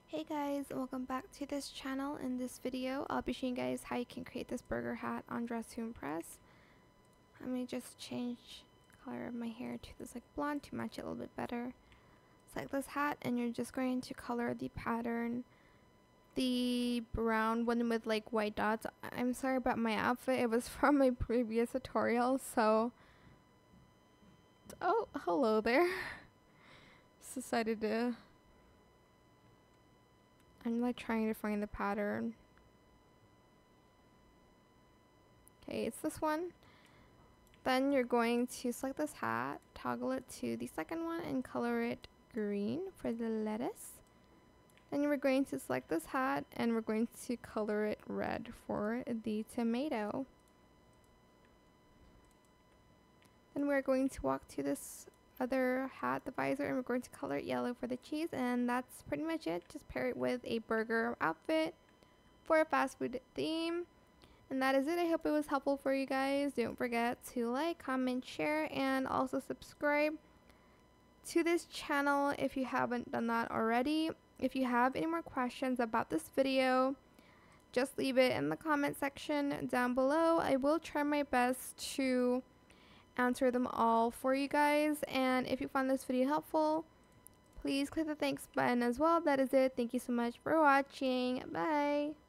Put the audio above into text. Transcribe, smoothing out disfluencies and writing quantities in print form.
Hey guys, welcome back to this channel. In this video, I'll be showing you guys how you can create this burger hat on Dress to Impress. Let me just change the color of my hair to this like blonde to match it a little bit better. Select this hat and you're just going to color the pattern, the brown one with like white dots. I'm sorry about my outfit, it was from my previous tutorial, so... Oh, hello there. Just decided to... I'm like trying to find the pattern. Okay, it's this one. Then you're going to select this hat, toggle it to the second one, and color it green for the lettuce. Then we're going to select this hat, and we're going to color it red for the tomato. Then we're going to walk to this other hat, the visor, and we're going to color it yellow for the cheese, and that's pretty much it. Just pair it with a burger outfit for a fast food theme. And that is it. I hope it was helpful for you guys. Don't forget to like, comment, share, and also subscribe to this channel if you haven't done that already. If you have any more questions about this video, just leave it in the comment section down below. I will try my best to answer them all for you guys. And if you found this video helpful, please click the thanks button as well. That is it. Thank you so much for watching. Bye.